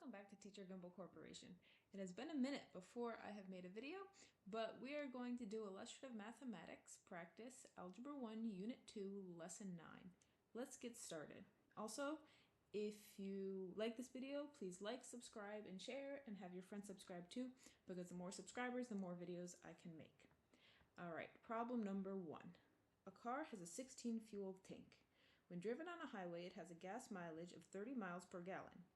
welcome back to Teacher Gimbal Corporation. It has been a minute before I have made a video, but we are going to do Illustrative Mathematics Practice Algebra 1 Unit 2 Lesson 9. Let's get started. Also, if you like this video, please like, subscribe, and share, and have your friends subscribe too, because the more subscribers, the more videos I can make. Alright, problem number 1. A car has a 16 fuel tank. When driven on a highway, it has a gas mileage of 30 miles per gallon.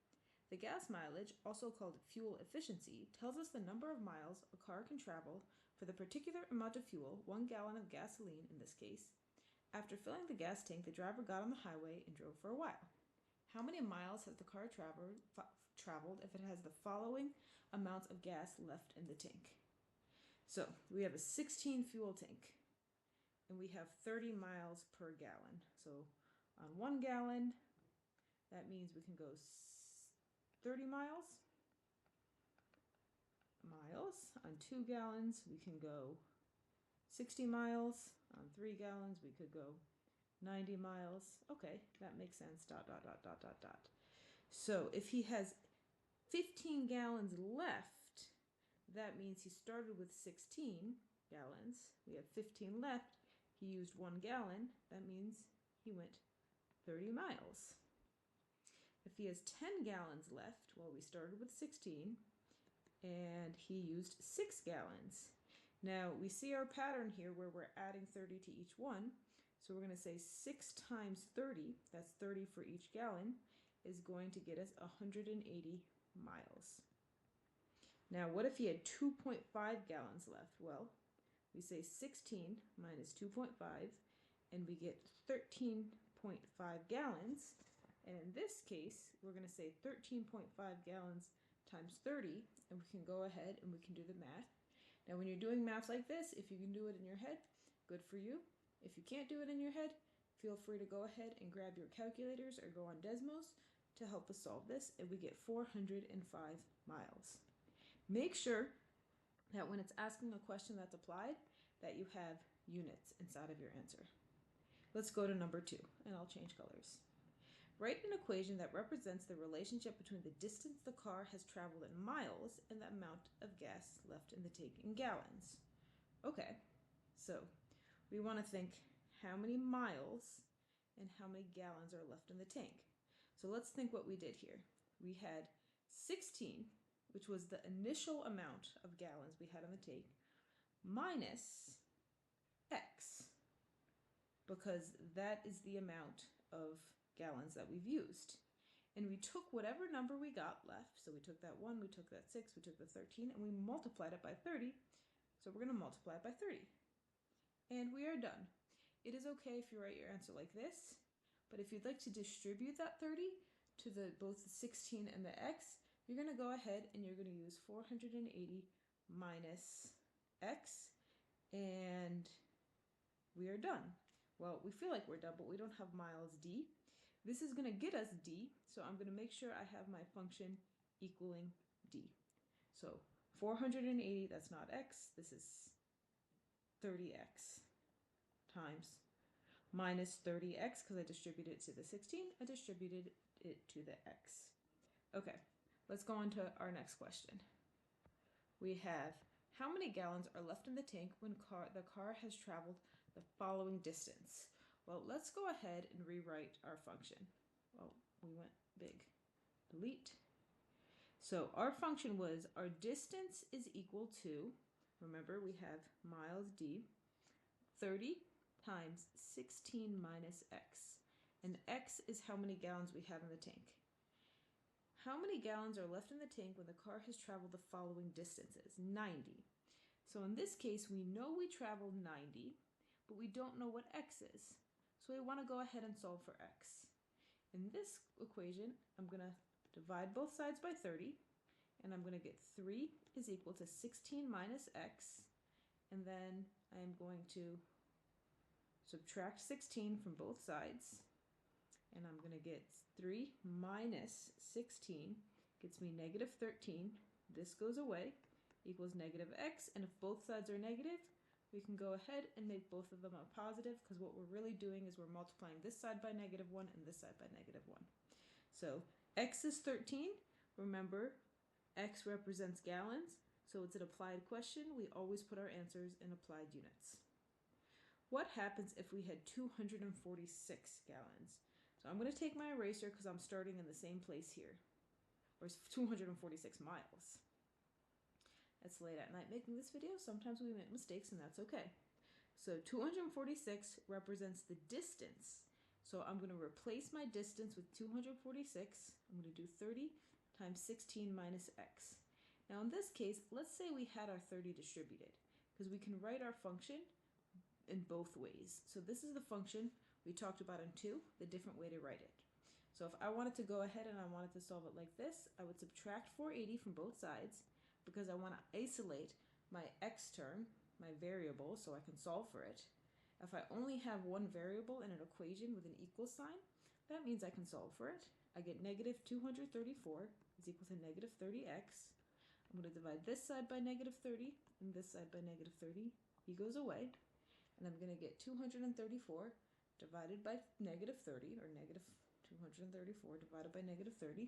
The gas mileage, also called fuel efficiency, tells us the number of miles a car can travel for the particular amount of fuel, 1 gallon of gasoline in this case. After filling the gas tank, the driver got on the highway and drove for a while. How many miles has the car traveled if it has the following amounts of gas left in the tank? So we have a 16 fuel tank and we have 30 miles per gallon. So on 1 gallon, that means we can go 30 miles. On 2 gallons, we can go 60 miles. On 3 gallons, we could go 90 miles. Okay, that makes sense. ... So if he has 15 gallons left, that means he started with 16 gallons. We have 15 left. He used 1 gallon. That means he went 30 miles. If he has 10 gallons left, well, we started with 16, and he used 6 gallons. Now, we see our pattern here where we're adding 30 to each one. So we're going to say 6 times 30, that's 30 for each gallon, is going to get us 180 miles. Now, what if he had 2.5 gallons left? Well, we say 16 minus 2.5, and we get 13.5 gallons. And in this case, we're going to say 13.5 gallons times 30, and we can go ahead and we can do the math. Now, when you're doing math like this, if you can do it in your head, good for you. If you can't do it in your head, feel free to go ahead and grab your calculators or go on Desmos to help us solve this, and we get 405 miles. Make sure that when it's asking a question that's applied, that you have units inside of your answer. Let's go to number 2, and I'll change colors. Write an equation that represents the relationship between the distance the car has traveled in miles and the amount of gas left in the tank in gallons. Okay, so we want to think how many miles and how many gallons are left in the tank. So let's think what we did here. We had 16, which was the initial amount of gallons we had in the tank, minus X, because that is the amount of gallons that we've used. And we took whatever number we got left, so we took that 1, we took that 6, we took the 13, and we multiplied it by 30. So we're going to multiply it by 30. And we are done. It is okay if you write your answer like this, but if you'd like to distribute that 30 to both the 16 and the X, you're going to go ahead and you're going to use 480 minus X, and we are done. Well, we feel like we're done, but we don't have miles D. This is going to get us D, so I'm going to make sure I have my function equaling D. So 480, that's not X, this is 30X times minus 30X, because I distributed it to the 16, I distributed it to the X. Okay, let's go on to our next question. We have, how many gallons are left in the tank when the car has traveled the following distance? Well, let's go ahead and rewrite our function. Well, we went big. Delete. So our function was our distance is equal to, remember we have miles D, 30 times 16 minus X. And X is how many gallons we have in the tank. How many gallons are left in the tank when the car has traveled the following distances? 90. So in this case, we know we traveled 90, but we don't know what X is. So we want to go ahead and solve for X. In this equation, I'm going to divide both sides by 30, and I'm going to get 3 is equal to 16 minus X, and then I am going to subtract 16 from both sides, and I'm going to get 3 minus 16 gets me negative 13. This goes away, equals negative X, and if both sides are negative, we can go ahead and make both of them a positive, because what we're really doing is we're multiplying this side by negative 1 and this side by negative 1. So X is 13, Remember, X represents gallons, so it's an applied question. We always put our answers in applied units. What happens if we had 246 gallons? So I'm going to take my eraser because I'm starting in the same place here. Or 246 miles. It's late at night making this video. Sometimes we make mistakes and that's okay. So 246 represents the distance. So I'm going to replace my distance with 246. I'm going to do 30 times 16 minus x. Now in this case, let's say we had our 30 distributed, because we can write our function in both ways. So this is the function we talked about in 2, the different way to write it. So if I wanted to go ahead and I wanted to solve it like this, I would subtract 480 from both sides because I want to isolate my x term, my variable, so I can solve for it. If I only have one variable in an equation with an equal sign, that means I can solve for it. I get negative 234 is equal to negative 30x. I'm going to divide this side by negative 30 and this side by negative 30. He goes away. And I'm going to get 234 divided by negative 30, or negative 234 divided by negative 30,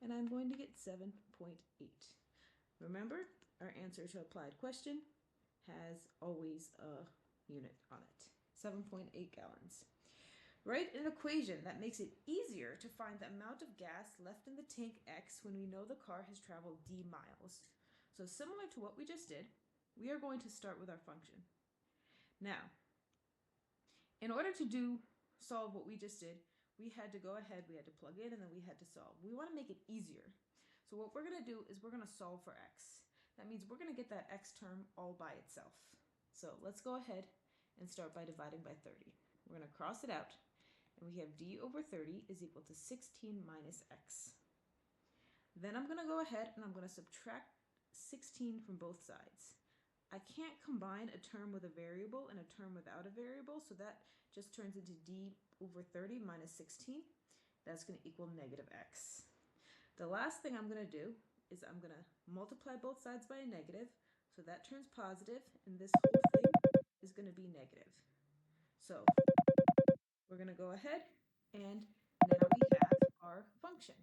and I'm going to get 7.8. Remember, our answer to applied question has always a unit on it, 7.8 gallons. Write an equation that makes it easier to find the amount of gas left in the tank X when we know the car has traveled d miles. So similar to what we just did, we are going to start with our function. Now, in order to solve what we just did, we had to go ahead, we had to plug in, and then we had to solve. We want to make it easier. So what we're going to do is we're going to solve for x. That means we're going to get that x term all by itself. So let's go ahead and start by dividing by 30. We're going to cross it out, and we have d over 30 is equal to 16 minus x. Then I'm going to go ahead and I'm going to subtract 16 from both sides. I can't combine a term with a variable and a term without a variable, so that just turns into d over 30 minus 16. That's going to equal negative x. The last thing I'm going to do is I'm going to multiply both sides by a negative, so that turns positive, and this whole thing is going to be negative. So we're going to go ahead, and now we have our function.